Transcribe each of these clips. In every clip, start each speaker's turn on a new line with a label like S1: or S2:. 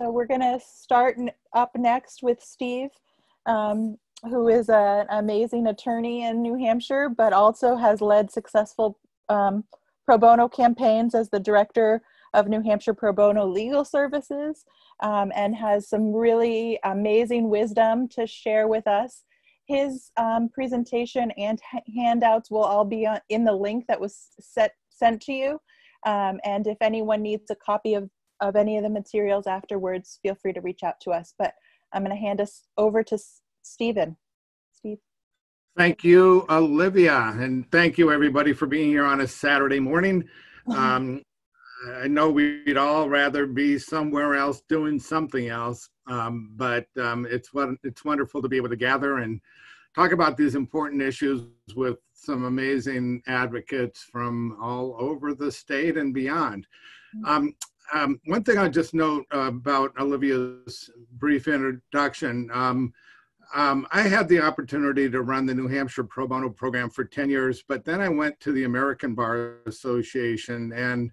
S1: So we're going to start up next with Steve, who is an amazing attorney in New Hampshire, but also has led successful pro bono campaigns as the director of New Hampshire Pro Bono Legal Services, and has some really amazing wisdom to share with us. His presentation and handouts will all be in the link that was sent to you. And if anyone needs a copy of any of the materials afterwards, feel free to reach out to us. But I'm going to hand us over to Stephen. Steve.
S2: Thank you, Olivia, and thank you everybody for being here on a Saturday morning. I know we'd all rather be somewhere else doing something else, but it's wonderful to be able to gather and talk about these important issues with some amazing advocates from all over the state and beyond. One thing I'll just note about Olivia's brief introduction, I had the opportunity to run the New Hampshire Pro Bono program for 10 years, but then I went to the American Bar Association and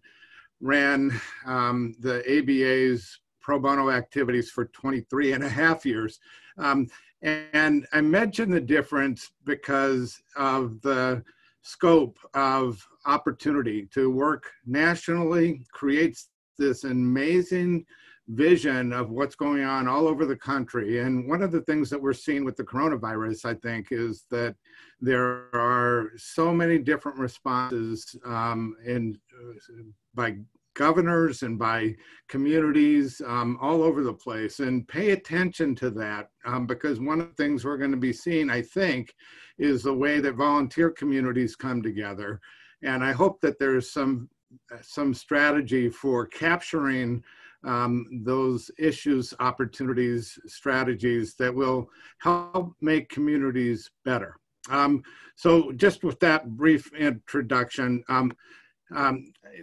S2: ran the ABA's pro bono activities for 23 and a half years. And I mention the difference because of the scope of opportunity to work nationally creates this amazing vision of what's going on all over the country. And one of the things that we're seeing with the coronavirus, I think, is that there are so many different responses by governors and by communities all over the place. And pay attention to that because one of the things we're going to be seeing, I think, is the way that volunteer communities come together. And I hope that there's some strategy for capturing those issues, opportunities, strategies that will help make communities better. So just with that brief introduction,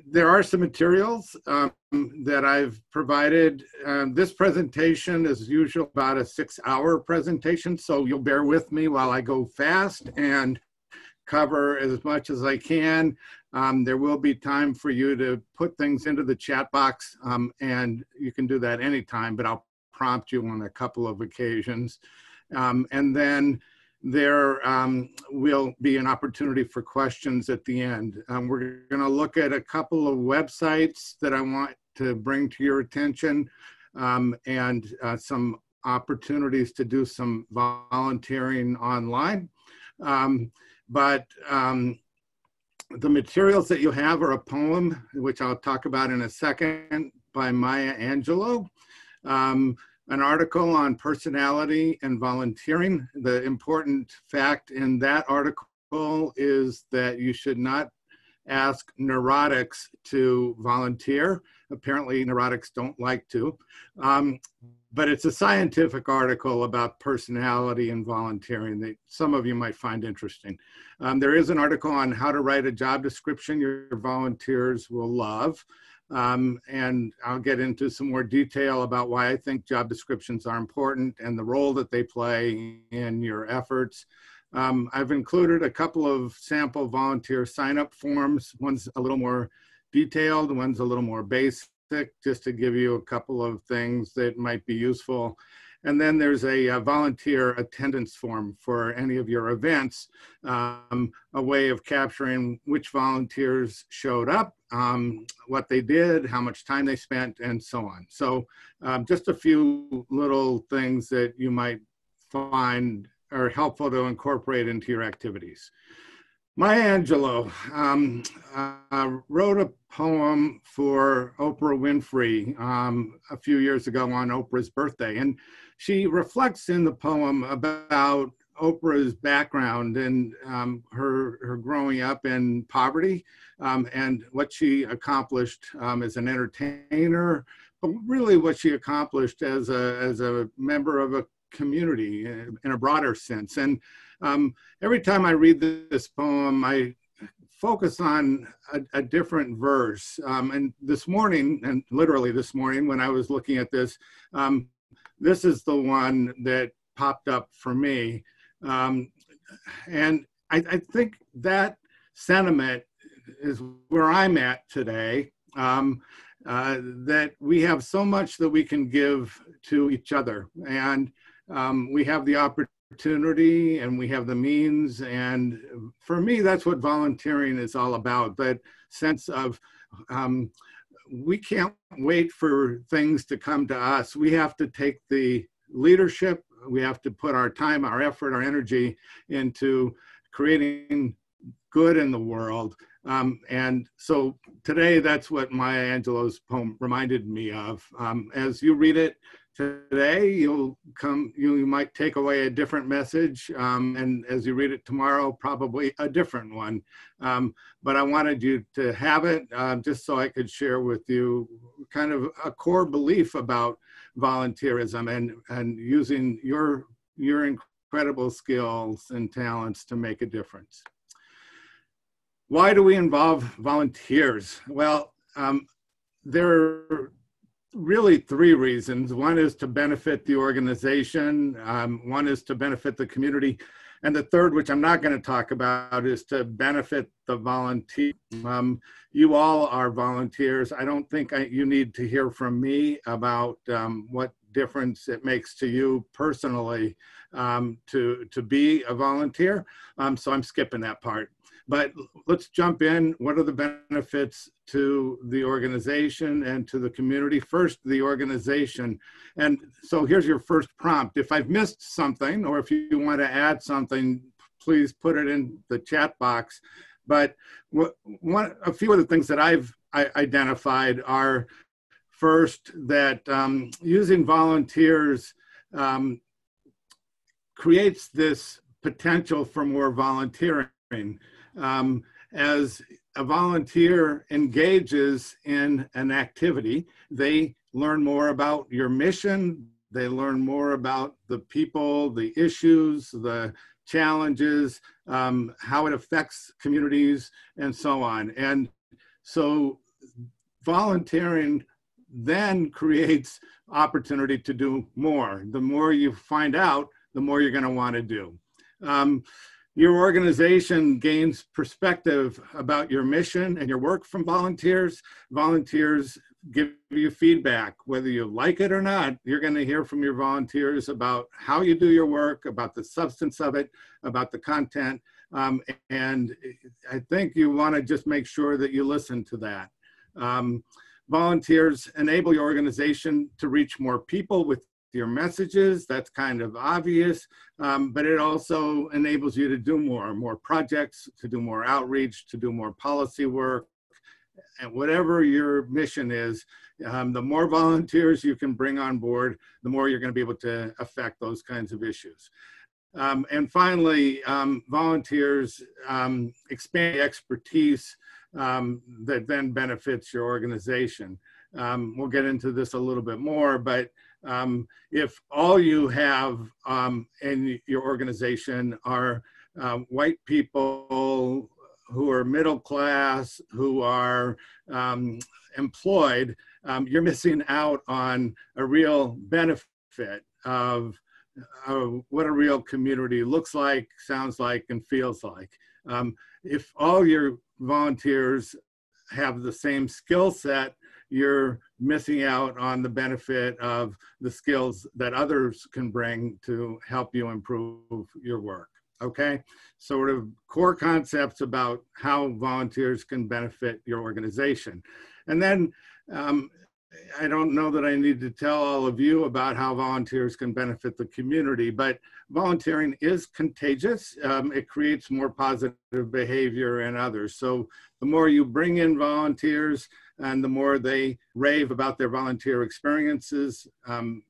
S2: there are some materials that I've provided. This presentation is usually about a 6-hour presentation, so you'll bear with me while I go fast and cover as much as I can. There will be time for you to put things into the chat box, and you can do that anytime, but I'll prompt you on a couple of occasions. And then there will be an opportunity for questions at the end. We're going to look at a couple of websites that I want to bring to your attention, and some opportunities to do some volunteering online. The materials that you have are a poem, which I'll talk about in a second, by Maya Angelou. An article on personality and volunteering. The important fact in that article is that you should not ask neurotics to volunteer. Apparently neurotics don't like to, but it's a scientific article about personality and volunteering that some of you might find interesting. There is an article on how to write a job description your volunteers will love. And I'll get into some more detail about why I think job descriptions are important and the role that they play in your efforts. I've included a couple of sample volunteer sign-up forms. One's a little more detailed, one's a little more basic, just to give you a couple of things that might be useful. And then there's a volunteer attendance form for any of your events, a way of capturing which volunteers showed up, what they did, how much time they spent, and so on. So just a few little things that you might find are helpful to incorporate into your activities. Maya Angelou wrote a poem for Oprah Winfrey a few years ago on Oprah's birthday. And she reflects in the poem about Oprah's background and her growing up in poverty and what she accomplished as an entertainer, but really what she accomplished as a member of a community in a broader sense. And every time I read this poem, I focus on a different verse. And this morning, and literally this morning when I was looking at this, this is the one that popped up for me. And I think that sentiment is where I'm at today. that we have so much that we can give to each other. And we have the opportunity and we have the means. And for me, that's what volunteering is all about, that sense of we can't wait for things to come to us. We have to take the leadership. We have to put our time, our effort, our energy into creating good in the world. And so today, that's what Maya Angelou's poem reminded me of. As you read it today, you might take away a different message. And as you read it tomorrow, probably a different one. But I wanted you to have it just so I could share with you kind of a core belief about volunteerism and using your incredible skills and talents to make a difference. Why do we involve volunteers? Well, there are really three reasons. One is to benefit the organization. One is to benefit the community. And the third, which I'm not going to talk about, is to benefit the volunteer. You all are volunteers. I don't think you need to hear from me about what difference it makes to you personally to be a volunteer. So I'm skipping that part. But let's jump in. What are the benefits to the organization and to the community? First, the organization. And so here's your first prompt. If I've missed something, or if you want to add something, please put it in the chat box. But a few of the things that I've identified are, first, that using volunteers creates this potential for more volunteering. As a volunteer engages in an activity, they learn more about your mission, they learn more about the people, the issues, the challenges, how it affects communities, and so on. And so volunteering then creates opportunity to do more. The more you find out, the more you're going to want to do. Your organization gains perspective about your mission and your work from volunteers. Volunteers give you feedback, whether you like it or not. You're going to hear from your volunteers about how you do your work, about the substance of it, about the content. And I think you want to just make sure that you listen to that. Volunteers enable your organization to reach more people with your messages. That's kind of obvious, but it also enables you to do more projects, to do more outreach, to do more policy work, and whatever your mission is, the more volunteers you can bring on board, the more you're going to be able to affect those kinds of issues. And finally, volunteers expand the expertise that then benefits your organization. We'll get into this a little bit more, but if all you have in your organization are white people who are middle class, who are employed, you're missing out on a real benefit of what a real community looks like, sounds like, and feels like. If all your volunteers have the same skill set, you're missing out on the benefit of the skills that others can bring to help you improve your work. Okay, sort of core concepts about how volunteers can benefit your organization. And then I don't know that I need to tell all of you about how volunteers can benefit the community, but volunteering is contagious. It creates more positive behavior in others. So the more you bring in volunteers and the more they rave about their volunteer experiences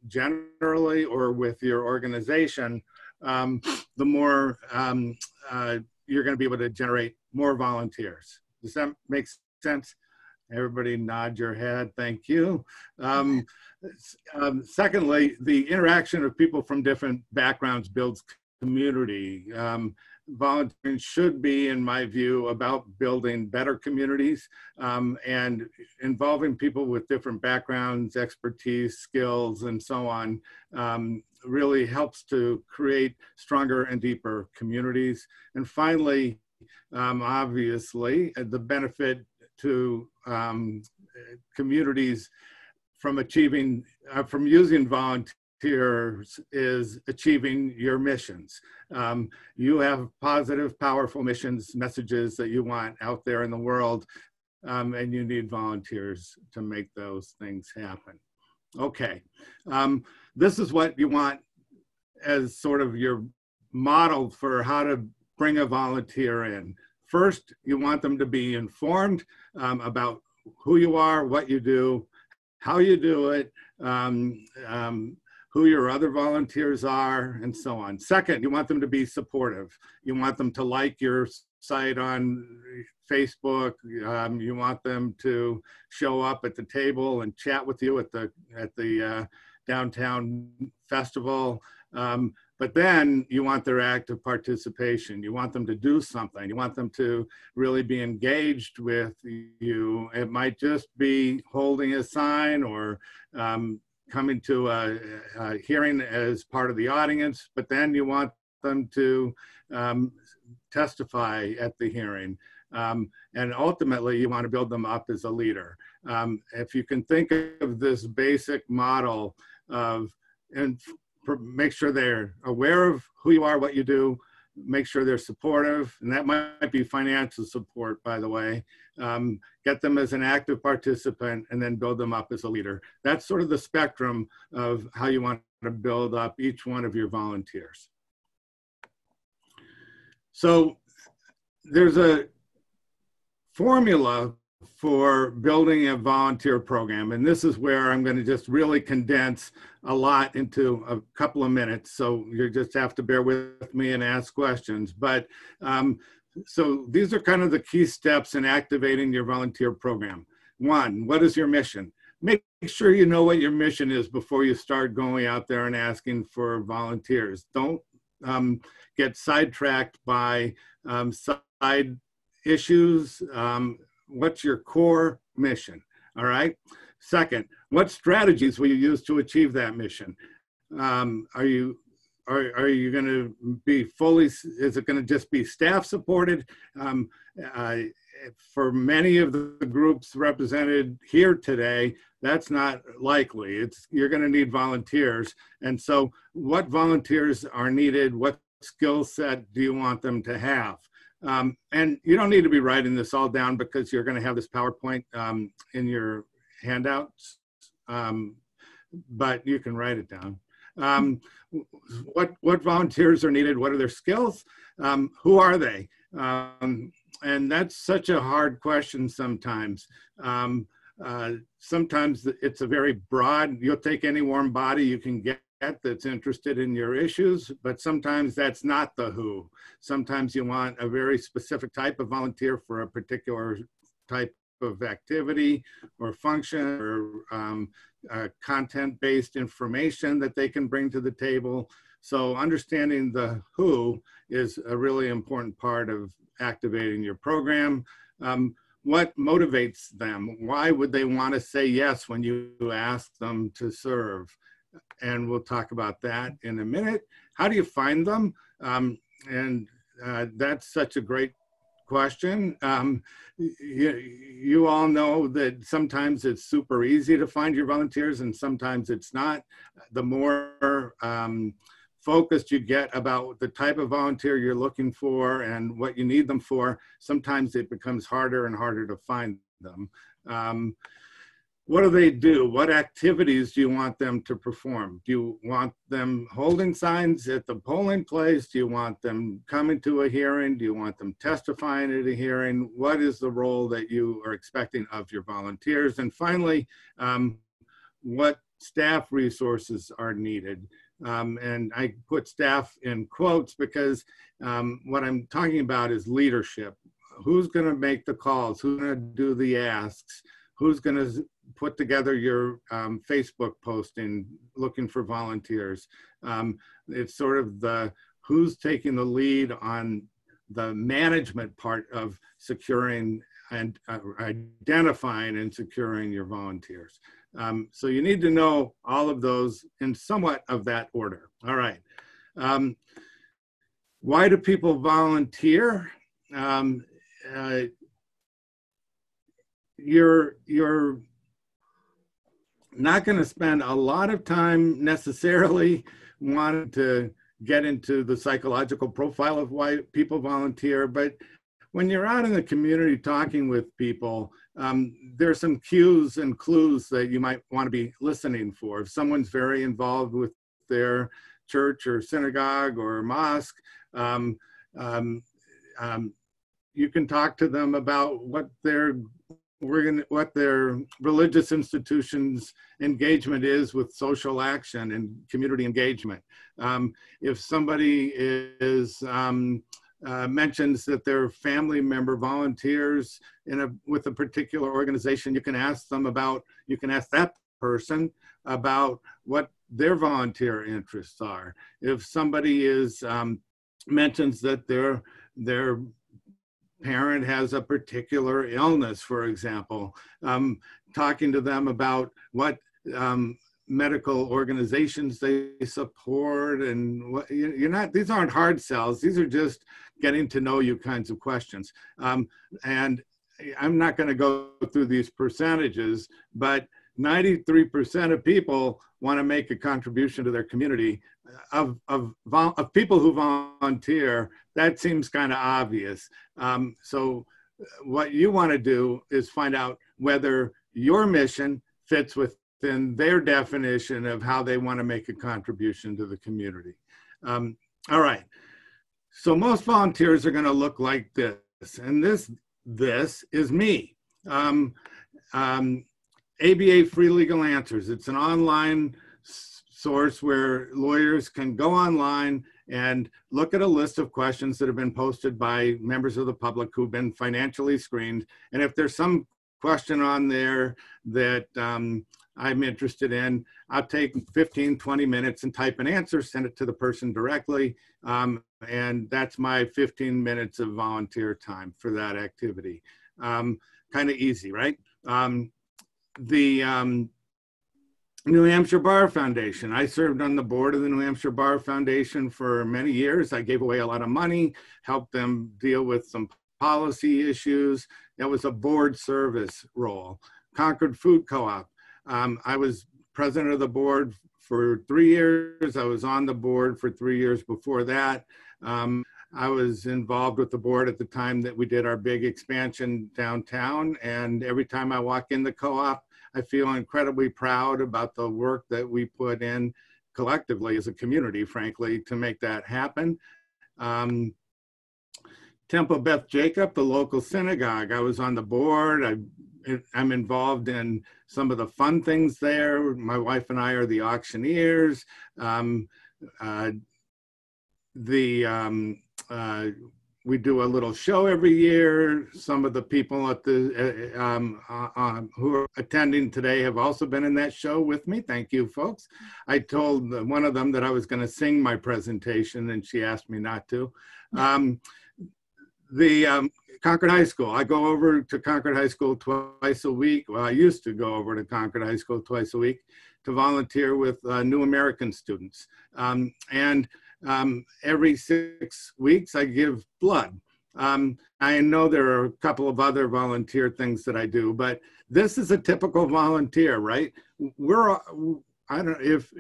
S2: generally or with your organization, the more you're going to be able to generate more volunteers. Does that make sense? Everybody nod your head, thank you. Secondly, the interaction of people from different backgrounds builds community. Volunteering should be, in my view, about building better communities and involving people with different backgrounds, expertise, skills, and so on really helps to create stronger and deeper communities. And finally, obviously, the benefit to communities from achieving, from using volunteers is achieving your missions. You have positive, powerful missions, messages that you want out there in the world, and you need volunteers to make those things happen. Okay, this is what you want as sort of your model for how to bring a volunteer in. First, you want them to be informed about who you are, what you do, how you do it, who your other volunteers are, and so on. Second, you want them to be supportive. You want them to like your site on Facebook. You want them to show up at the table and chat with you at the downtown festival. But then you want their active participation. You want them to do something. You want them to really be engaged with you. It might just be holding a sign or coming to a hearing as part of the audience, but then you want them to testify at the hearing. And ultimately, you want to build them up as a leader. If you can think of this basic model of, and make sure they're aware of who you are, what you do, make sure they're supportive, and that might be financial support, by the way. Get them as an active participant, and then build them up as a leader. That's sort of the spectrum of how you want to build up each one of your volunteers. So there's a formula for building a volunteer program. And this is where I'm going to just really condense a lot into a couple of minutes. So you just have to bear with me and ask questions. But so these are kind of the key steps in activating your volunteer program. One, what is your mission? Make sure you know what your mission is before you start going out there and asking for volunteers. Don't get sidetracked by side issues. What's your core mission? All right. Second, what strategies will you use to achieve that mission? Are you going to be fully, is it going to just be staff supported? For many of the groups represented here today, that's not likely. You're going to need volunteers. And so what volunteers are needed? What skill set do you want them to have? And you don't need to be writing this all down because you're going to have this PowerPoint in your handouts, but you can write it down. What volunteers are needed? What are their skills? Who are they? And that's such a hard question sometimes. Sometimes it's a very broad, you'll take any warm body you can get that's interested in your issues, but sometimes that's not the who. Sometimes you want a very specific type of volunteer for a particular type of activity or function or content-based information that they can bring to the table. So understanding the who is a really important part of activating your program. What motivates them? Why would they want to say yes when you ask them to serve? And we'll talk about that in a minute. How do you find them? That's such a great question. You all know that sometimes it's super easy to find your volunteers and sometimes it's not. The more focused you get about the type of volunteer you're looking for and what you need them for, sometimes it becomes harder and harder to find them. What do they do? What activities do you want them to perform? Do you want them holding signs at the polling place? Do you want them coming to a hearing? Do you want them testifying at a hearing? What is the role that you are expecting of your volunteers? And finally, what staff resources are needed? And I put staff in quotes because what I'm talking about is leadership. Who's going to make the calls? Who's going to do the asks? Who's going to put together your Facebook posting looking for volunteers? It's sort of the who's taking the lead on the management part of securing and identifying and securing your volunteers. So you need to know all of those in somewhat of that order. All right. Why do people volunteer? Your not going to spend a lot of time necessarily wanting to get into the psychological profile of why people volunteer, but when you're out in the community talking with people, there are some cues and clues that you might want to be listening for. If someone's very involved with their church or synagogue or mosque, you can talk to them about what their religious institutions engagement is with social action and community engagement. If somebody is mentions that their family member volunteers with a particular organization, you can ask that person about what their volunteer interests are. If somebody mentions that their parent has a particular illness, for example, talking to them about what medical organizations they support, and what, these aren't hard sells, these are just getting to know you kinds of questions. And I'm not going to go through these percentages, but 93% of people want to make a contribution to their community. Of people who volunteer, that seems kind of obvious. So what you want to do is find out whether your mission fits within their definition of how they want to make a contribution to the community. All right, so most volunteers are going to look like this, and this is me. ABA Free Legal Answers. It's an online source where lawyers can go online and look at a list of questions that have been posted by members of the public who've been financially screened. And if there's some question on there that I'm interested in, I'll take 15, 20 minutes and type an answer, send it to the person directly. And that's my 15 minutes of volunteer time for that activity. Kind of easy, right? The New Hampshire Bar Foundation. I served on the board of the New Hampshire Bar Foundation for many years. I gave away a lot of money, helped them deal with some policy issues. That was a board service role. Concord Food Co-op. I was president of the board for 3 years. I was on the board for 3 years before that. I was involved with the board at the time that we did our big expansion downtown. And every time I walk in the co-op, I feel incredibly proud about the work that we put in collectively as a community, frankly, to make that happen. Temple Beth Jacob, the local synagogue. I was on the board. I'm involved in some of the fun things there. My wife and I are the auctioneers. We do a little show every year. Some of the people at the who are attending today have also been in that show with me. Thank you, folks. I told one of them that I was going to sing my presentation, and she asked me not to. Concord High School. I go over to Concord High School twice a week. Well, I used to go over to Concord High School twice a week to volunteer with New American students. Every 6 weeks, I give blood. I know there are a couple of other volunteer things that I do, but this is a typical volunteer, right? I don't know if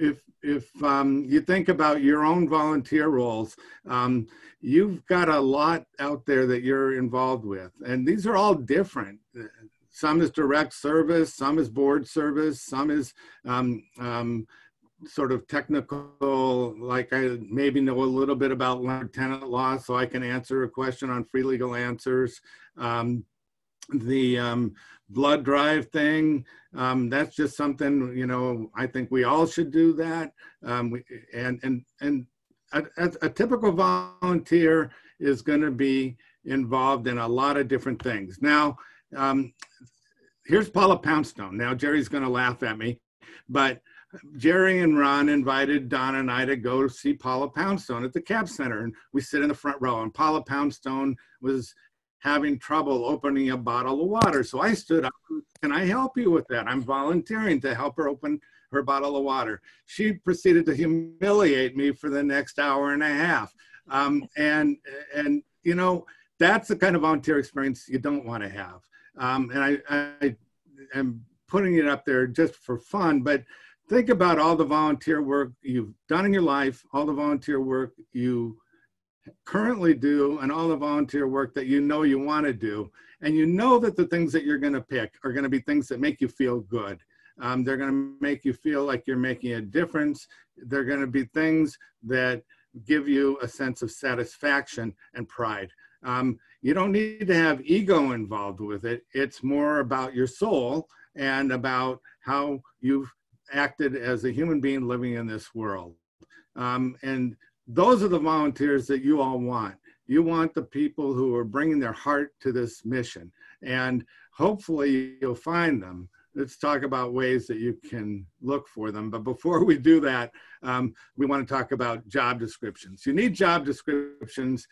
S2: you think about your own volunteer roles, you've got a lot out there that you're involved with, and these are all different. Some is direct service, some is board service, some is sort of technical, like I maybe know a little bit about tenant law, so I can answer a question on free legal answers. The blood drive thing, that's just something, I think we all should do that. A typical volunteer is going to be involved in a lot of different things. Now, here's Paula Poundstone. Now, Jerry's going to laugh at me, but Jerry and Ron invited Don and I to go see Paula Poundstone at the Cap Center, and we sit in the front row, and Paula Poundstone was having trouble opening a bottle of water. So I stood up, can I help you with that? I'm volunteering to help her open her bottle of water. She proceeded to humiliate me for the next hour and a half. That's the kind of volunteer experience you don't want to have. And I am putting it up there just for fun, but think about all the volunteer work you've done in your life, all the volunteer work you currently do, and all the volunteer work that you know you want to do. And you know that the things that you're going to pick are going to be things that make you feel good. They're going to make you feel like you're making a difference. They're going to be things that give you a sense of satisfaction and pride. You don't need to have ego involved with it. It's more about your soul and about how you've acted as a human being living in this world. And those are the volunteers that you all want. You want the people who are bringing their heart to this mission, and hopefully you'll find them. Let's talk about ways that you can look for them. But before we do that, we want to talk about job descriptions. You need job descriptions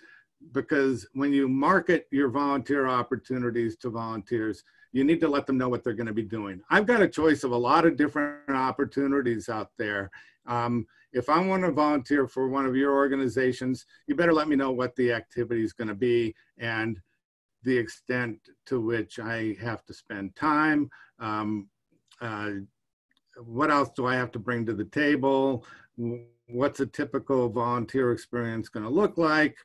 S2: because when you market your volunteer opportunities to volunteers, you need to let them know what they're going to be doing. I've got a choice of a lot of different opportunities out there. If I want to volunteer for one of your organizations, you better let me know what the activity is going to be and the extent to which I have to spend time. What else do I have to bring to the table? What's a typical volunteer experience going to look like?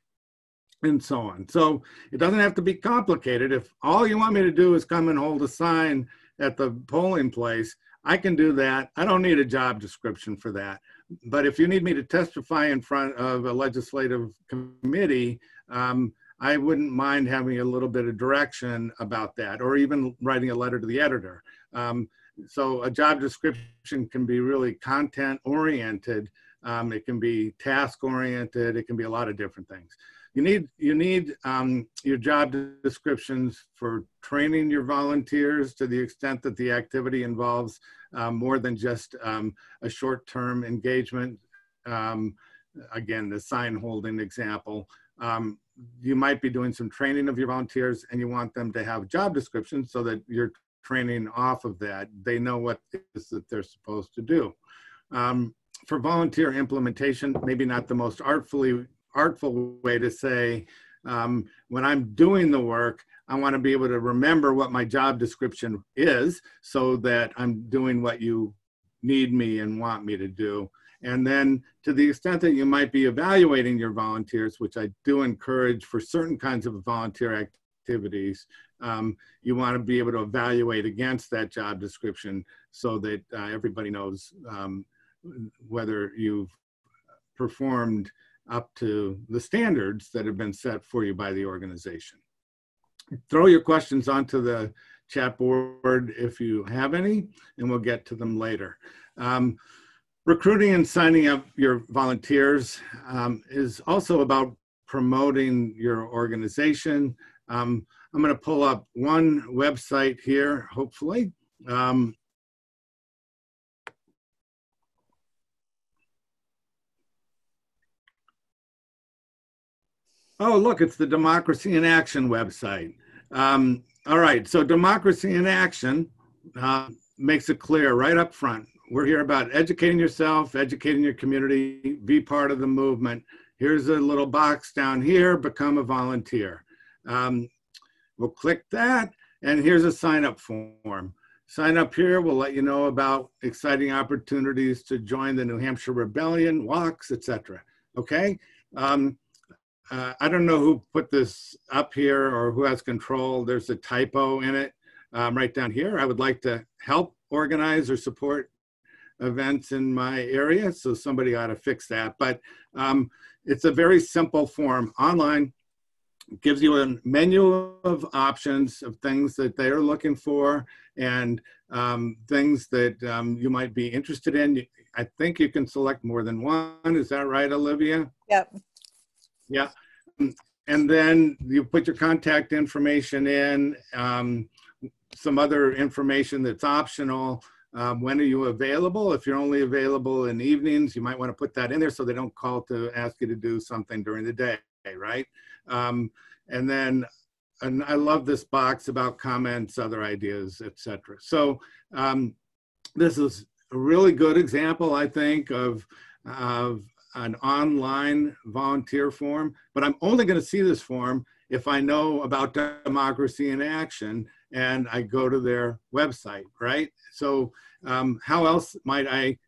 S2: And so on. So it doesn't have to be complicated. If all you want me to do is come and hold a sign at the polling place, I can do that. I don't need a job description for that. But if you need me to testify in front of a legislative committee, I wouldn't mind having a little bit of direction about that, or even writing a letter to the editor. So a job description can be really content oriented. It can be task oriented. It can be a lot of different things. You need your job descriptions for training your volunteers to the extent that the activity involves more than just a short-term engagement. Again, the sign holding example. You might be doing some training of your volunteers and you want them to have job descriptions so that you're training off of that. They know what it is that they're supposed to do. For volunteer implementation, maybe not the most artful way to say, when I'm doing the work, I want to be able to remember what my job description is so that I'm doing what you need me and want me to do. And then to the extent that you might be evaluating your volunteers, which I do encourage for certain kinds of volunteer activities, you want to be able to evaluate against that job description so that everybody knows whether you've performed up to the standards that have been set for you by the organization. Throw your questions onto the chat board if you have any, and we'll get to them later. Recruiting and signing up your volunteers is also about promoting your organization. I'm going to pull up one website here, hopefully. Oh, look, it's the Democracy in Action website. All right, so Democracy in Action makes it clear right up front. We're here about educating yourself, educating your community, be part of the movement. Here's a little box down here, become a volunteer. We'll click that, and here's a sign-up form. Sign up here, we'll let you know about exciting opportunities to join the New Hampshire Rebellion, walks, etc. Okay? I don't know who put this up here or who has control. There's a typo in it right down here. I would like to help organize or support events in my area, so somebody ought to fix that. But it's a very simple form online. It gives you a menu of options of things that they are looking for and things that you might be interested in. I think you can select more than one. Is that right, Olivia?
S1: Yep.
S2: Yeah. And then you put your contact information in, some other information that's optional. When are you available? If you're only available in evenings, you might want to put that in there so they don't call to ask you to do something during the day, right? And then, and I love this box about comments, other ideas, etc. So this is a really good example, I think, of an online volunteer form, but I'm only going to see this form if I know about Democracy in Action and I go to their website, right? So how else might I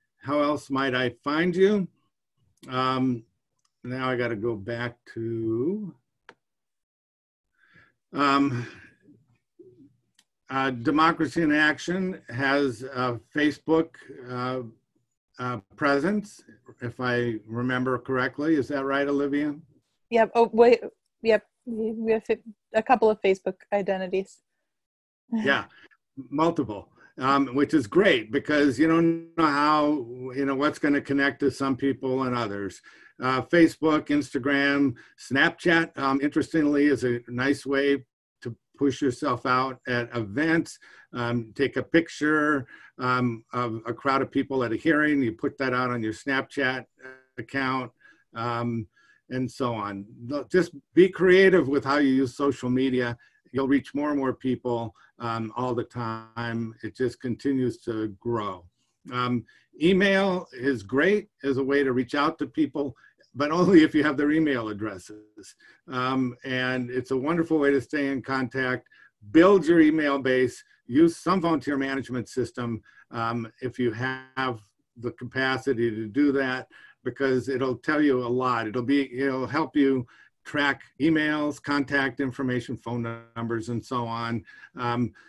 S2: find you? Now I got to go back to Democracy in Action has a Facebook presence, if I remember correctly. Is that right, Olivia?
S1: Yep. Oh, wait. Yep. We have a couple of Facebook identities.
S2: Yeah, multiple, which is great because you don't know how, what's going to connect to some people and others. Facebook, Instagram, Snapchat, interestingly, is a nice way to push yourself out at events. Take a picture of a crowd of people at a hearing, you put that out on your Snapchat account, and so on. Just be creative with how you use social media. You'll reach more and more people all the time. It just continues to grow. Email is great as a way to reach out to people, but only if you have their email addresses. And it's a wonderful way to stay in contact. Build your email base. Use some volunteer management system if you have the capacity to do that, because it'll tell you a lot. It'll help you track emails, contact information, phone numbers, and so on.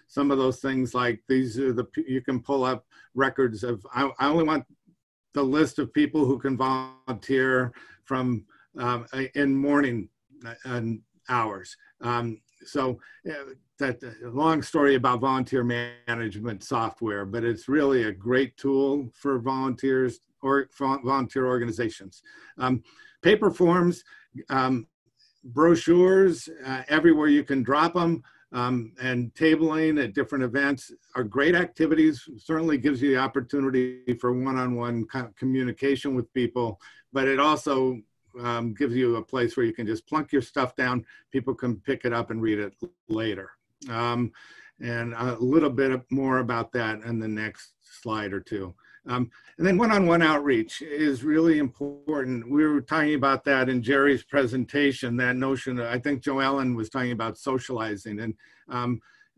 S2: Some of those things, like these are you can pull up records of, I only want the list of people who can volunteer from in morning hours. So that long story about volunteer management software, but it's really a great tool for volunteers or volunteer organizations. Paper forms, brochures, everywhere you can drop them, and tabling at different events are great activities. Certainly gives you the opportunity for one-on-one communication with people, but it also gives you a place where you can just plunk your stuff down. People can pick it up and read it later. And a little bit more about that in the next slide or two. And then one-on-one outreach is really important. We were talking about that in Jerry's presentation, that notion. I think Jo Ellen was talking about socializing, and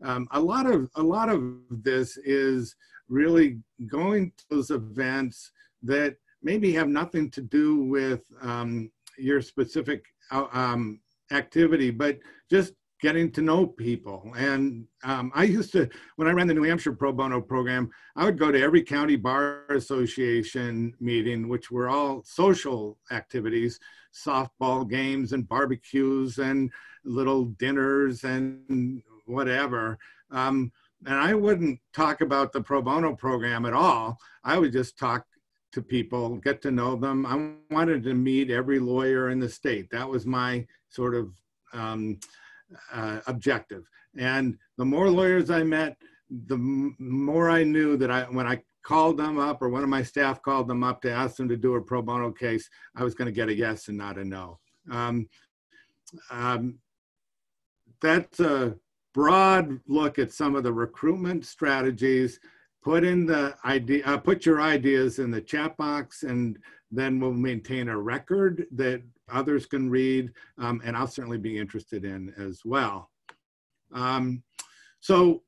S2: a lot of this is really going to those events that maybe have nothing to do with your specific activity, but just getting to know people. And I used to, when I ran the New Hampshire Pro Bono program, I would go to every county bar association meeting, which were all social activities, softball games and barbecues and little dinners and whatever. And I wouldn't talk about the Pro Bono program at all. I would just talk to people, get to know them. I wanted to meet every lawyer in the state. That was my sort of objective. And the more lawyers I met, the more I knew that when I called them up, or one of my staff called them up to ask them to do a pro bono case, I was going to get a yes and not a no. That's a broad look at some of the recruitment strategies. Put your ideas in the chat box, and then we'll maintain a record that others can read, and I'll certainly be interested in as well. So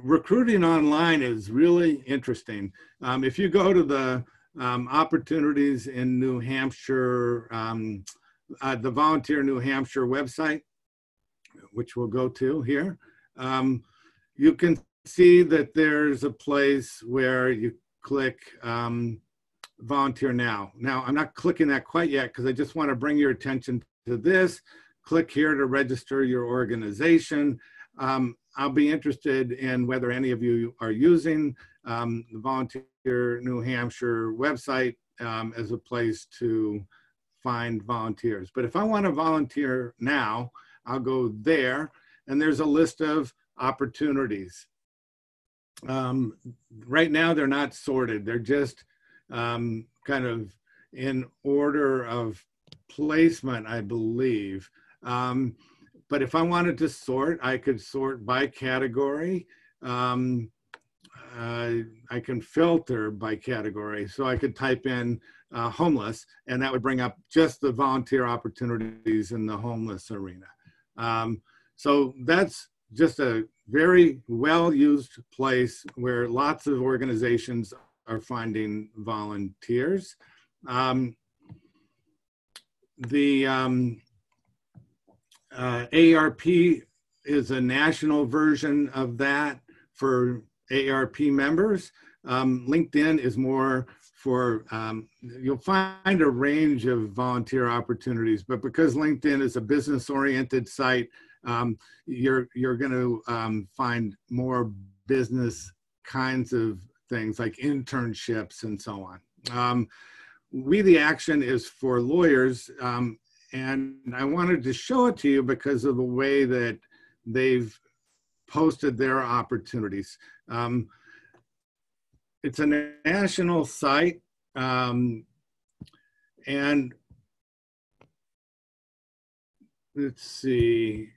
S2: recruiting online is really interesting. If you go to the opportunities in New Hampshire, the Volunteer New Hampshire website, which we'll go to here, you can see that there's a place where you click Volunteer Now. Now, I'm not clicking that quite yet because I just want to bring your attention to this. Click here to register your organization. I'll be interested in whether any of you are using the Volunteer New Hampshire website as a place to find volunteers. But if I want to volunteer now, I'll go there, and there's a list of opportunities. Right now, they're not sorted. They're just kind of in order of placement, I believe. But if I wanted to sort, I could sort by category. I can filter by category. So I could type in homeless, and that would bring up just the volunteer opportunities in the homeless arena. So that's just a very well-used place where lots of organizations are finding volunteers. The AARP is a national version of that for AARP members. LinkedIn is more for, you'll find a range of volunteer opportunities, but because LinkedIn is a business-oriented site, you're going to find more business kinds of things like internships and so on. We the Action is for lawyers, and I wanted to show it to you because of the way that they've posted their opportunities. It's a national site, and let's see,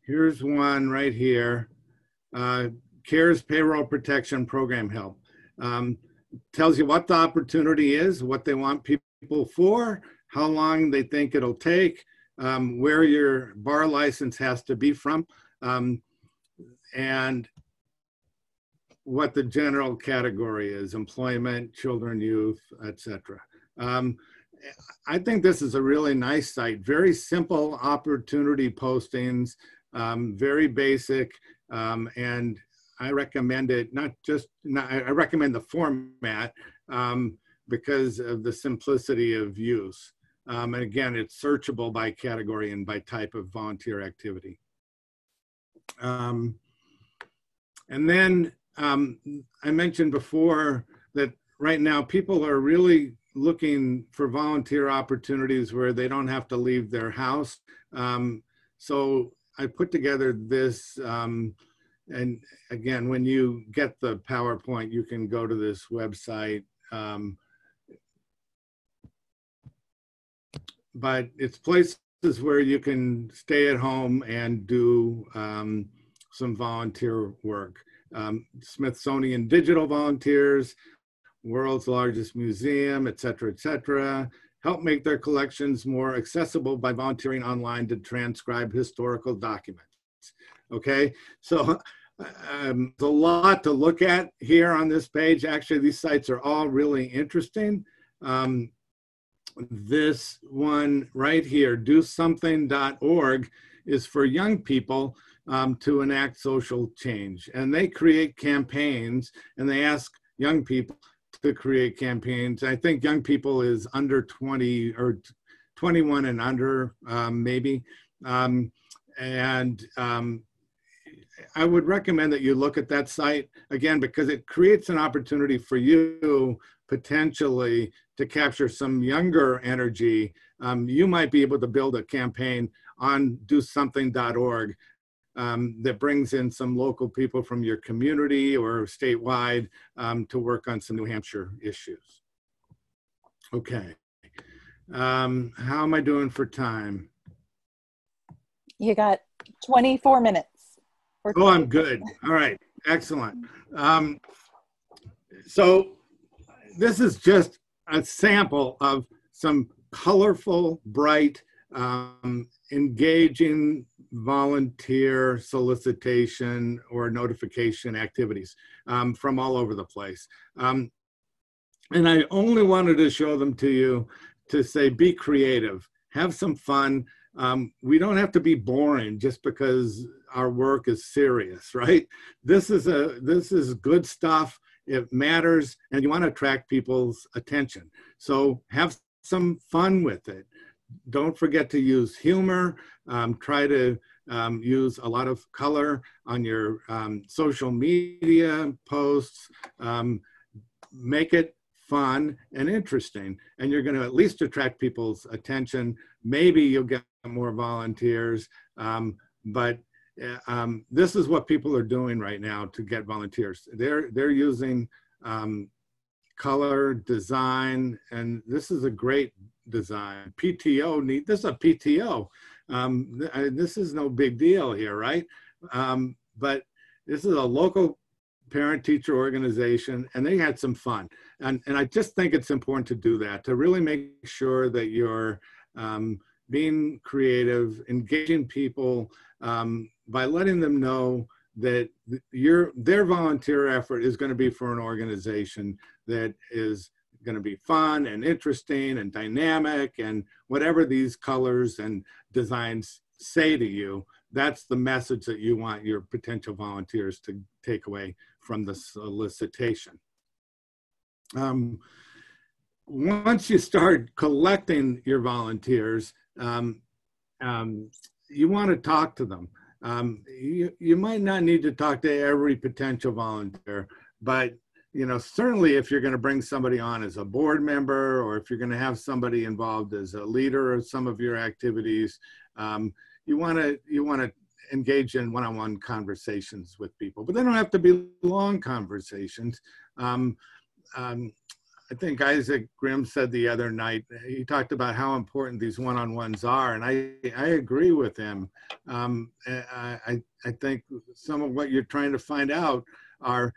S2: here's one right here. CARES Payroll Protection Program Help. Tells you what the opportunity is, what they want people for, how long they think it'll take, where your bar license has to be from, and what the general category is: employment, children, youth, etc. I think this is a really nice site. Very simple opportunity postings, very basic, and I recommend it. I recommend the format because of the simplicity of use. And again, it's searchable by category and by type of volunteer activity. And then I mentioned before that right now people are really looking for volunteer opportunities where they don't have to leave their house. So I put together this, and again, when you get the PowerPoint, you can go to this website. But it's places where you can stay at home and do some volunteer work. Smithsonian Digital Volunteers, world's largest museum, et cetera, help make their collections more accessible by volunteering online to transcribe historical documents. Okay, so there's a lot to look at here on this page. Actually, these sites are all really interesting. This one right here, dosomething.org, is for young people to enact social change. And they create campaigns, and they ask young people to create campaigns. I think young people is under 20 or 21 and under, maybe. I would recommend that you look at that site, again, because it creates an opportunity for you potentially to capture some younger energy. You might be able to build a campaign on dosomething.org that brings in some local people from your community or statewide to work on some New Hampshire issues. Okay, how am I doing for time?
S1: You got 24 minutes.
S2: Oh, I'm good. All right, excellent. So this is just a sample of some colorful, bright, engaging volunteer solicitation or notification activities from all over the place. And I only wanted to show them to you to say, be creative, have some fun. We don't have to be boring just because our work is serious, right? This is good stuff. It matters, and you want to attract people's attention. So have some fun with it. Don't forget to use humor. Try to use a lot of color on your social media posts. Make it fun and interesting, and you're going to at least attract people's attention. Maybe you'll get more volunteers, but this is what people are doing right now to get volunteers. They're using color, design, and this is a great design. PTO this is a PTO. This is no big deal here, right? But this is a local parent-teacher organization, and they had some fun. And I just think it's important to do that, to really make sure that you're being creative, engaging people by letting them know that their volunteer effort is going to be for an organization that is going to be fun and interesting and dynamic, and whatever these colors and designs say to you, that's the message that you want your potential volunteers to take away from the solicitation. Once you start collecting your volunteers, you want to talk to them. You might not need to talk to every potential volunteer, but certainly if you're going to bring somebody on as a board member, or if you're going to have somebody involved as a leader of some of your activities, you want to engage in one-on-one conversations with people, but they don't have to be long conversations. I think Isaac Grimm said the other night, he talked about how important these one-on-ones are, and I agree with him. I think some of what you're trying to find out are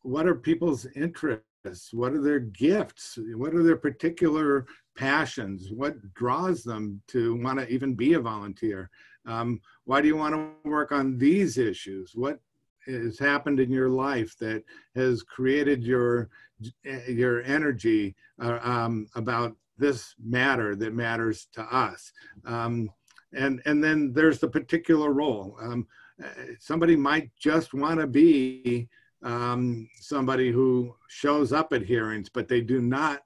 S2: what are people's interests? What are their gifts? What are their particular passions? What draws them to want to even be a volunteer? Why do you want to work on these issues? What has happened in your life that has created your energy about this matter that matters to us? And then there's the particular role. Somebody might just want to be somebody who shows up at hearings, but they do not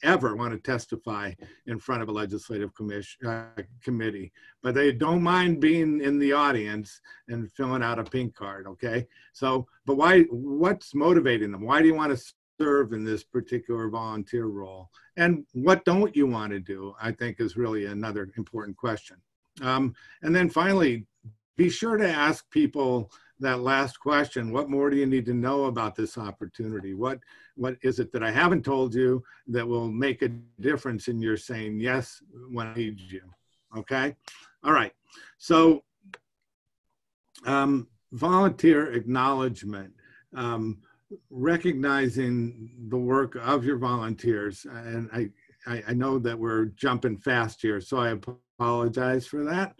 S2: ever want to testify in front of a legislative committee, but they don't mind being in the audience and filling out a pink card, okay? So, but what's motivating them? Why do you want to serve in this particular volunteer role? And what don't you want to do, I think, is really another important question. And then finally, be sure to ask people that last question: what more do you need to know about this opportunity? What is it that I haven't told you that will make a difference in your saying yes when I need you? Okay? All right. So volunteer acknowledgement, recognizing the work of your volunteers. And I know that we're jumping fast here, so I apologize for that.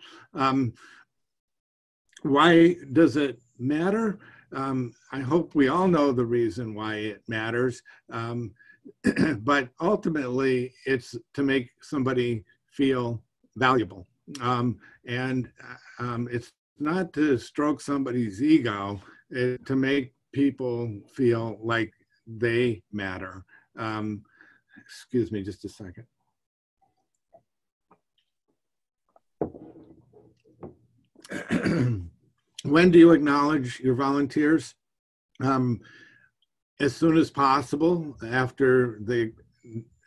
S2: Why does it matter? I hope we all know the reason why it matters, but ultimately it's to make somebody feel valuable. And it's not to stroke somebody's ego, it's to make people feel like they matter. Excuse me just a second. When do you acknowledge your volunteers? As soon as possible after the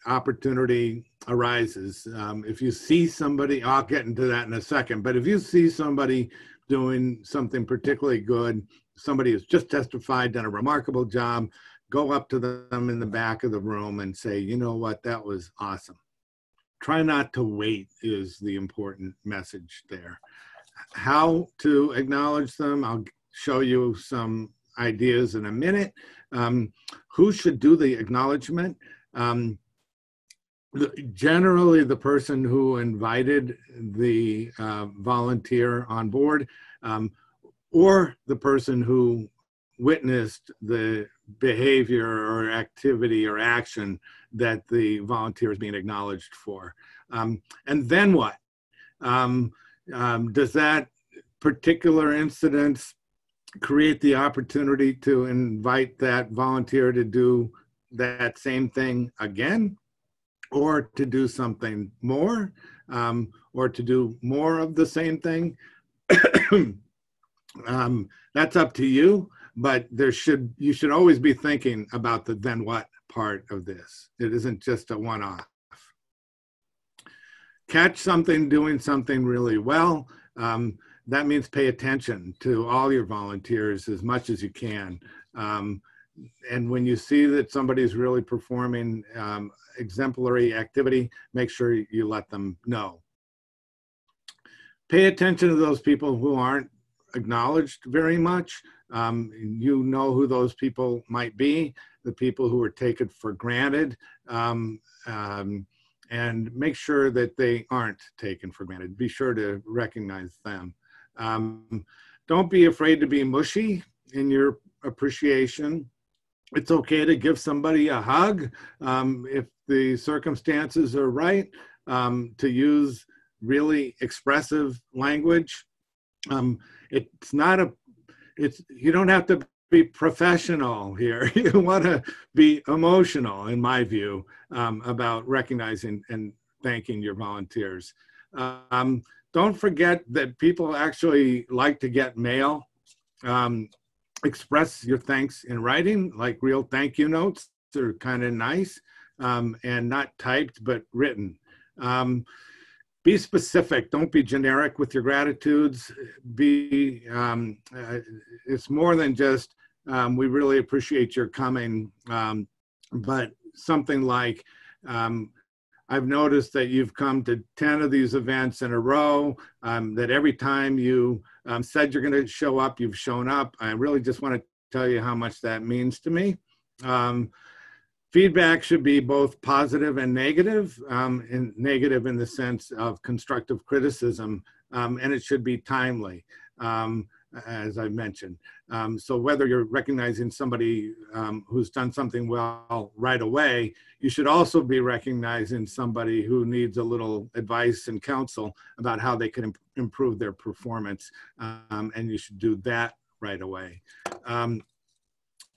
S2: opportunity arises. If you see somebody, I'll get into that in a second, but if you see somebody doing something particularly good, somebody who's just testified, done a remarkable job, go up to them in the back of the room and say, you know what, that was awesome. Try not to wait is the important message there. How to acknowledge them, I'll show you some ideas in a minute. Who should do the acknowledgement? Generally, the person who invited the volunteer on board, or the person who witnessed the behavior or activity or action that the volunteer is being acknowledged for. And then what? Does that particular incident create the opportunity to invite that volunteer to do that same thing again, or to do something more, or to do more of the same thing? That's up to you, but you should always be thinking about the then what part of this. It isn't just a one-off. Catch something doing something really well. That means pay attention to all your volunteers as much as you can. And when you see that somebody's really performing exemplary activity, make sure you let them know. Pay attention to those people who aren't acknowledged very much. You know who those people might be, the people who are taken for granted. and make sure that they aren't taken for granted. Be sure to recognize them. Don't be afraid to be mushy in your appreciation. It's okay to give somebody a hug if the circumstances are right, to use really expressive language. It's not a, you don't have to be professional here. You want to be emotional, in my view, about recognizing and thanking your volunteers. Don't forget that people actually like to get mail. Express your thanks in writing, like real thank you notes. They're kind of nice, and not typed, but written. Be specific. Don't be generic with your gratitudes. It's more than just, we really appreciate your coming, but something like, I've noticed that you've come to 10 of these events in a row, that every time you said you're going to show up, you've shown up. I really just want to tell you how much that means to me. Feedback should be both positive and negative, and negative in the sense of constructive criticism, and it should be timely, as I mentioned. So whether you're recognizing somebody who's done something well right away, you should also be recognizing somebody who needs a little advice and counsel about how they can improve their performance, and you should do that right away.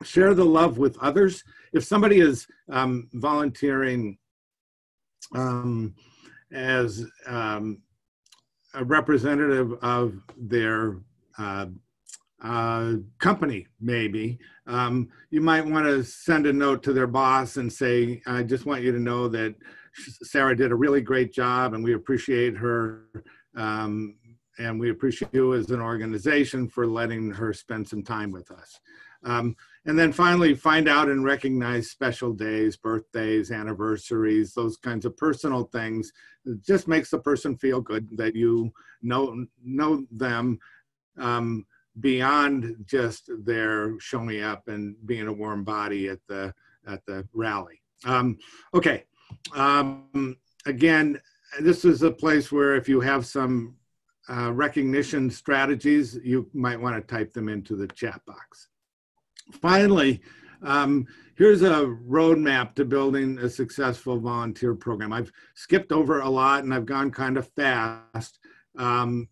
S2: Share the love with others. If somebody is volunteering as a representative of their company, maybe, you might want to send a note to their boss and say, I just want you to know that Sarah did a really great job and we appreciate her, and we appreciate you as an organization for letting her spend some time with us. And then finally, find out and recognize special days, birthdays, anniversaries, those kinds of personal things. It just makes the person feel good that you know them beyond just their showing up and being a warm body at the rally. Okay, again, this is a place where if you have some recognition strategies, you might want to type them into the chat box. Finally, here's a roadmap to building a successful volunteer program. I've skipped over a lot and I've gone kind of fast. And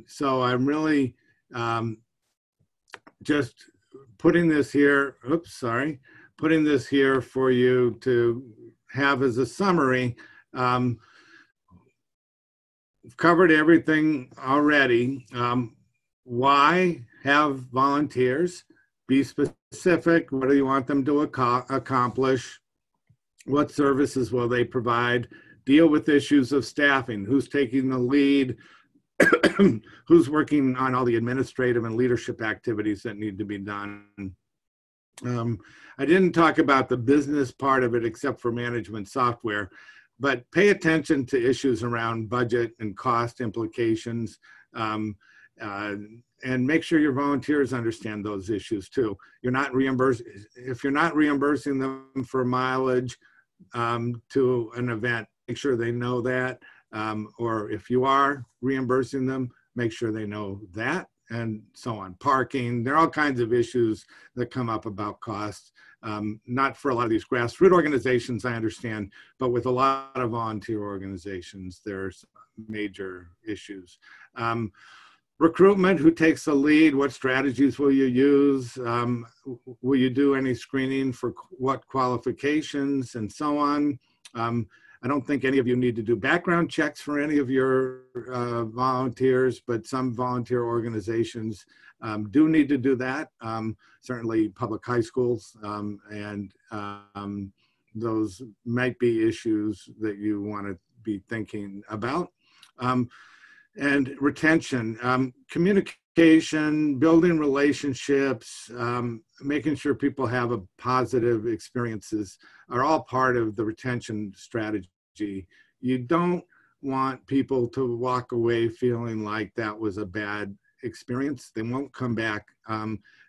S2: so I'm really just putting this here, putting this here for you to have as a summary. We've covered everything already. Why have volunteers? Be specific. What do you want them to accomplish? What services will they provide? Deal with issues of staffing. Who's taking the lead? Who's working on all the administrative and leadership activities that need to be done? I didn't talk about the business part of it except for management software, but pay attention to issues around budget and cost implications. And make sure your volunteers understand those issues too. If you're not reimbursing them for mileage to an event, make sure they know that. Or if you are reimbursing them, make sure they know that, and so on. Parking, there are all kinds of issues that come up about costs. Not for a lot of these grassroots organizations, I understand, but with a lot of volunteer organizations, there's major issues. Recruitment, who takes the lead? What strategies will you use? Will you do any screening for what qualifications and so on? I don't think any of you need to do background checks for any of your volunteers, but some volunteer organizations do need to do that. Certainly public high schools, and those might be issues that you want to be thinking about. And retention, communication, building relationships, making sure people have a positive experiences are all part of the retention strategy. You don't want people to walk away feeling like that was a bad experience. They won't come back.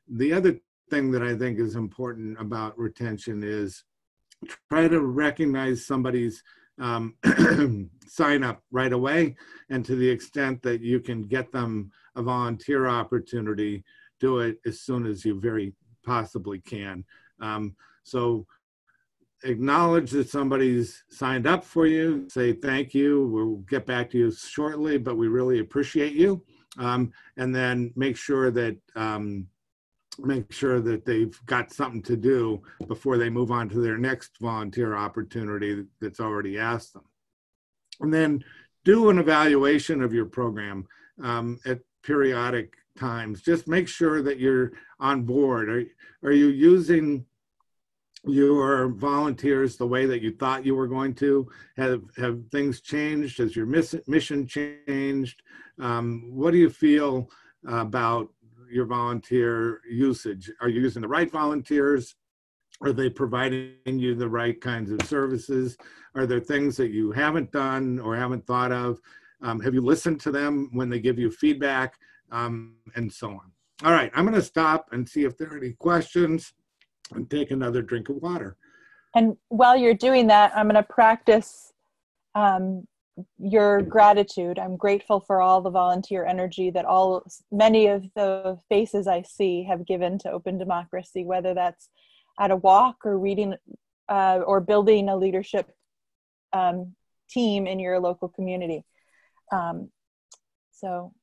S2: The other thing that I think is important about retention is try to recognize somebody's sign up right away. And to the extent that you can get them a volunteer opportunity, do it as soon as you very possibly can. So acknowledge that somebody's signed up for you, say thank you, we'll get back to you shortly, but we really appreciate you. And then make sure that they've got something to do before they move on to their next volunteer opportunity that's already asked them. And then do an evaluation of your program at periodic times. Just make sure that you're on board. Are you using your volunteers the way that you thought you were going to? Have things changed? Has your mission changed? What do you feel about your volunteer usage? Are you using the right volunteers? Are they providing you the right kinds of services? Are there things that you haven't done or haven't thought of? Have you listened to them when they give you feedback? And so on. All right, I'm going to stop and see if there are any questions and take another drink of water.
S1: And while you're doing that, I'm going to practice your gratitude. I'm grateful for all the volunteer energy that many of the faces I see have given to open democracy, whether that's at a walk or reading or building a leadership team in your local community. So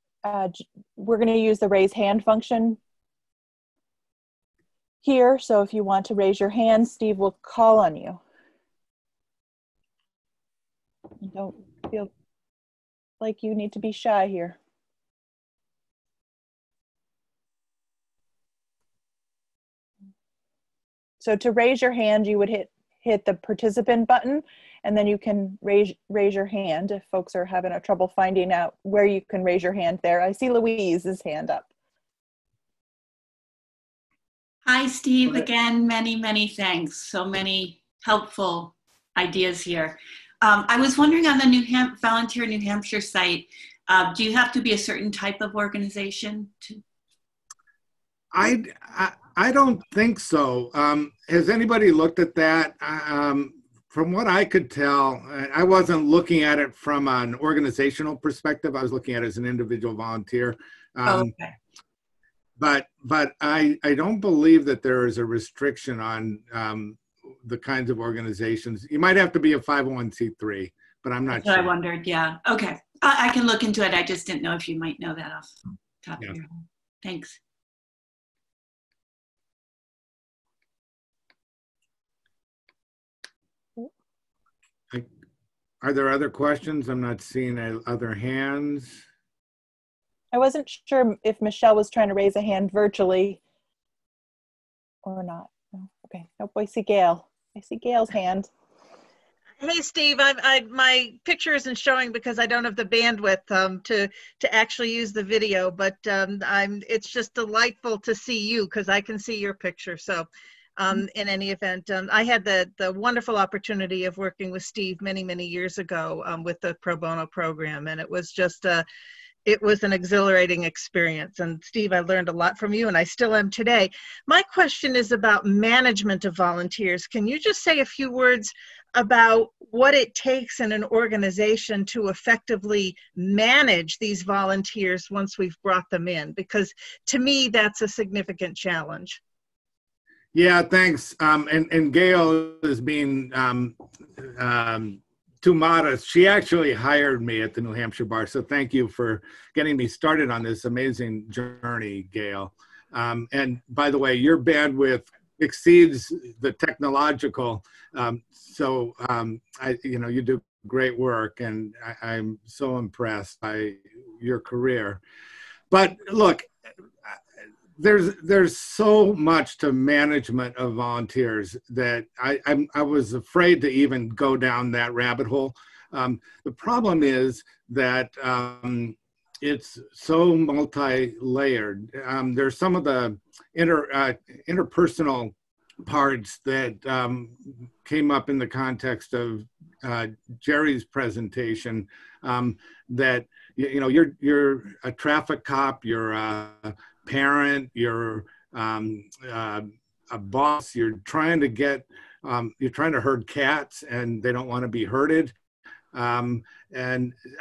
S1: we're going to use the raise hand function here. So if you want to raise your hand, Steve will call on you. Don't feel like you need to be shy here. So to raise your hand, you would hit the participant button, and then you can raise your hand if folks are having a trouble finding out where you can raise your hand there. I see Louise's hand up.
S3: Hi, Steve. Again, many, many thanks. So many helpful ideas here. I was wondering on the Volunteer New Hampshire site, do you have to be a certain type of organization to?
S2: I don't think so. Has anybody looked at that? From what I could tell, I wasn't looking at it from an organizational perspective. I was looking at it as an individual volunteer.
S3: Okay.
S2: But I don't believe that there is a restriction on the kinds of organizations. You might have to be a 501c3, but I'm not sure.
S3: I wondered, yeah. Okay, I can look into it. I just didn't know if you might know that off the top of your head. Thanks.
S2: Are there other questions? I'm not seeing other hands.
S1: I wasn't sure if Michelle was trying to raise a hand virtually or not. No. Okay. Nope. I see Gail. I see Gail's hand.
S4: Hey, Steve. My picture isn't showing because I don't have the bandwidth to actually use the video. But it's just delightful to see you because I can see your picture. So, in any event, I had the wonderful opportunity of working with Steve many years ago with the pro bono program, and it was just it was an exhilarating experience. And Steve, I learned a lot from you, and I still am today. My question is about management of volunteers. Can you just say a few words about what it takes in an organization to effectively manage these volunteers once we've brought them in? Because to me, that's a significant challenge.
S2: Yeah, thanks. And Gail is being too modest. She actually hired me at the New Hampshire Bar, so thank you for getting me started on this amazing journey, Gail. And by the way, your bandwidth exceeds the technological, you do great work, and I'm so impressed by your career. But look, there's so much to management of volunteers that I was afraid to even go down that rabbit hole. The problem is that it's so multi-layered. There's some of the interpersonal parts that came up in the context of Jerry's presentation, that you're a traffic cop, you're a parent, you're a boss, you're trying to get you're trying to herd cats and they don't want to be herded. And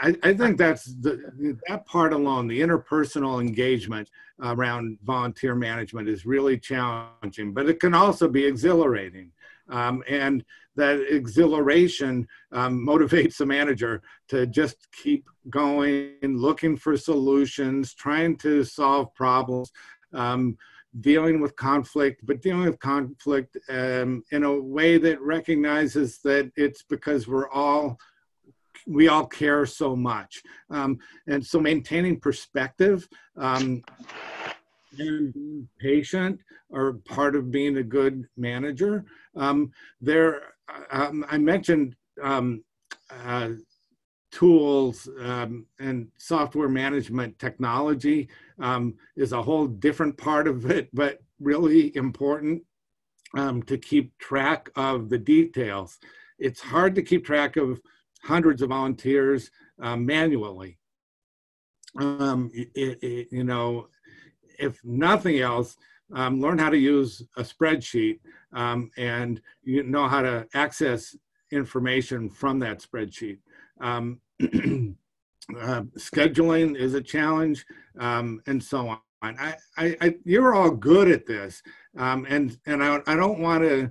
S2: I think that's that part alone, the interpersonal engagement around volunteer management is really challenging, but it can also be exhilarating. And that exhilaration motivates the manager to just keep going, looking for solutions, trying to solve problems, dealing with conflict, but dealing with conflict in a way that recognizes that it's because we all care so much. And so maintaining perspective and being patient are part of being a good manager. I mentioned tools and software management technology is a whole different part of it, but really important to keep track of the details. It's hard to keep track of hundreds of volunteers manually. You know, if nothing else, learn how to use a spreadsheet and you know how to access information from that spreadsheet. Scheduling is a challenge, and so on. You're all good at this, and I don't want to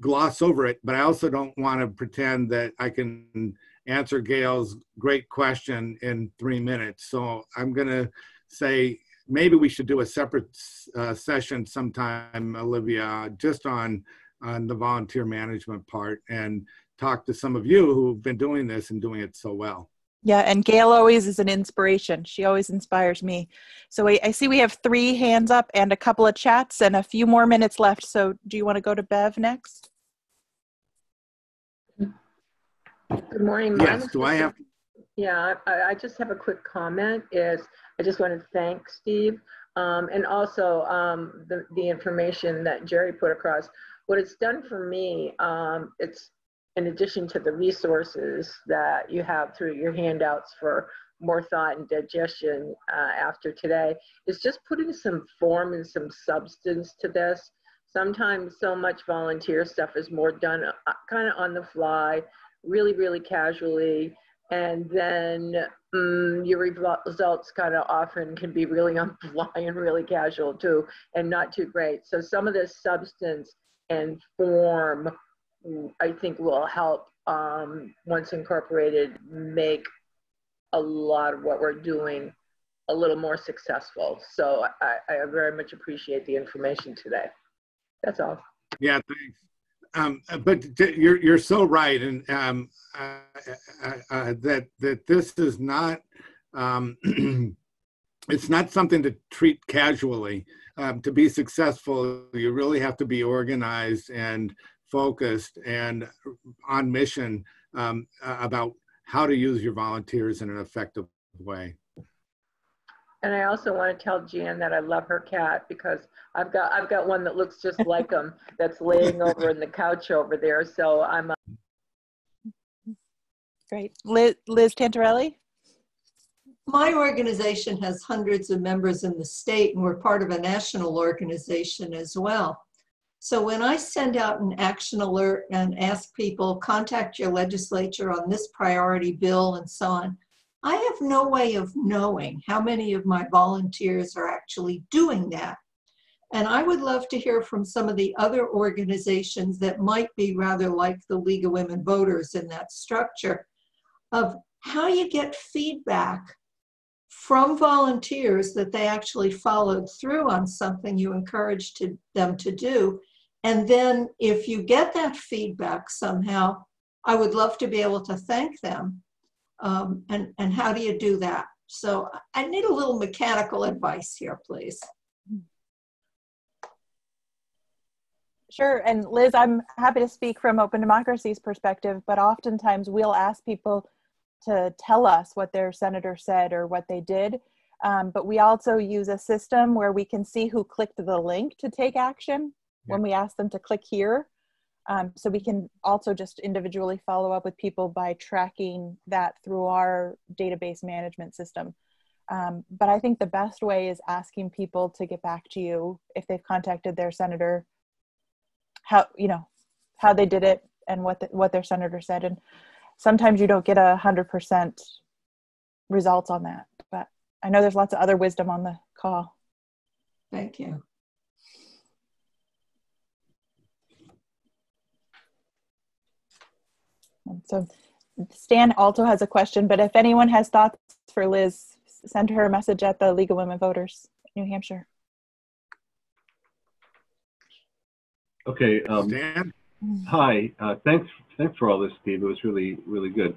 S2: gloss over it, but I also don't want to pretend that I can answer Gail's great question in 3 minutes. So I'm going to say maybe we should do a separate session sometime, Olivia, just on the volunteer management part and talk to some of you who've been doing this and doing it so well.
S1: Yeah, and Gail always is an inspiration. She always inspires me. So I see we have 3 hands up and a couple of chats and a few more minutes left. So do you want to go to Bev next?
S5: Good morning.
S2: Yes, do I have?
S5: Yeah, I just have a quick comment. I just want to thank Steve and also the information that Jerry put across. What it's done for me, it's in addition to the resources that you have through your handouts for more thought and digestion after today, is just putting some form and some substance to this. Sometimes so much volunteer stuff is more done kind of on the fly, really, really casually, and then your results kind of often can be really on the fly and really casual too, and not too great. So some of this substance and form, I think, will help once incorporated make a lot of what we're doing a little more successful. So I very much appreciate the information today. That's all.
S2: Yeah, thanks. But you're so right, and that this is not it's not something to treat casually. To be successful, you really have to be organized and focused and on mission about how to use your volunteers in an effective way.
S5: And I also want to tell Jan that I love her cat because I've got one that looks just like him that's laying over in the couch over there. So I'm
S1: Great. Liz Tantarelli?
S6: My organization has hundreds of members in the state, and we're part of a national organization as well. So when I send out an action alert and ask people, contact your legislature on this priority bill and so on, I have no way of knowing how many of my volunteers are actually doing that. And I would love to hear from some of the other organizations that might be rather like the League of Women Voters in that structure, of how you get feedback from volunteers that they actually followed through on something you encouraged them to do. And then if you get that feedback somehow, I would love to be able to thank them. And how do you do that? So I need a little mechanical advice here, please.
S1: Sure, and Liz, I'm happy to speak from Open Democracy's perspective, but oftentimes we'll ask people to tell us what their senator said or what they did. But we also use a system where we can see who clicked the link to take action when we ask them to click here. So we can also just individually follow up with people by tracking that through our database management system. But I think the best way is asking people to get back to you if they've contacted their senator, how, how they did it and what their senator said. And sometimes you don't get 100% results on that, but I know there's lots of other wisdom on the call.
S6: Thank you.
S1: And so Stan also has a question, but if anyone has thoughts for Liz, send her a message at the League of Women Voters, New Hampshire.
S7: Okay.
S2: Stan?
S7: Hi. Thanks for all this, Steve. It was really, really good.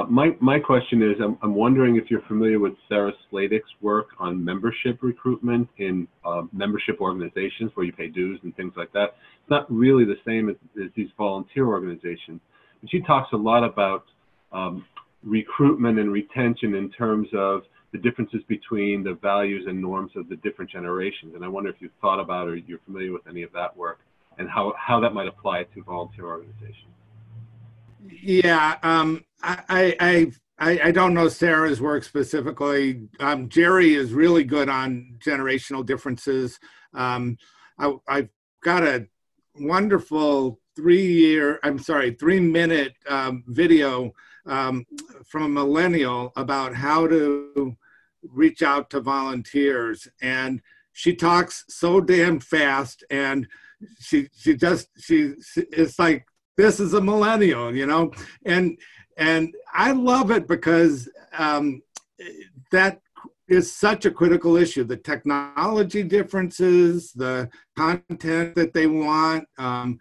S7: My question is, I'm wondering if you're familiar with Sarah Sladek's work on membership recruitment in membership organizations where you pay dues and things like that. It's not really the same as these volunteer organizations. But she talks a lot about recruitment and retention in terms of the differences between the values and norms of the different generations. And I wonder if you've thought about or you're familiar with any of that work and how that might apply to volunteer organizations.
S2: Yeah, I don't know Sarah's work specifically. Jerry is really good on generational differences. I've got a wonderful 3-minute video from a millennial about how to reach out to volunteers, and she talks so damn fast, and it's like, this is a millennial, you know, and I love it because that is such a critical issue. The technology differences, the content that they want, how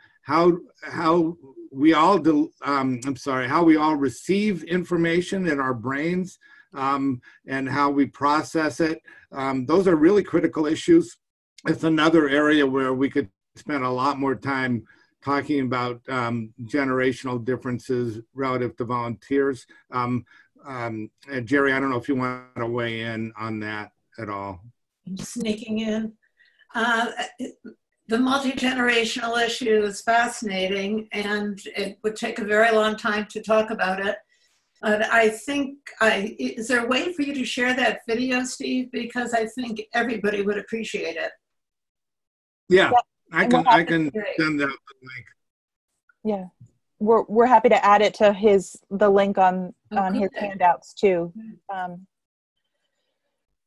S2: we all how we all receive information in our brains, and how we process it. Those are really critical issues. It's another area where we could spend a lot more time talking about generational differences relative to volunteers. Jerry, I don't know if you want to weigh in on that at all.
S8: Sneaking in. The multi-generational issue is fascinating, and it would take a very long time to talk about it. But I think, is there a way for you to share that video, Steve? Because I think everybody would appreciate it.
S2: Yeah. I can send out the link.
S1: Yeah, we're happy to add it to the link on his handouts too.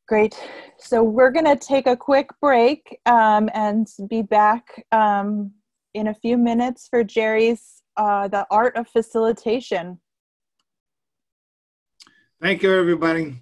S1: Great. So we're going to take a quick break and be back in a few minutes for Jerry's The Art of Facilitation.
S2: Thank you, everybody.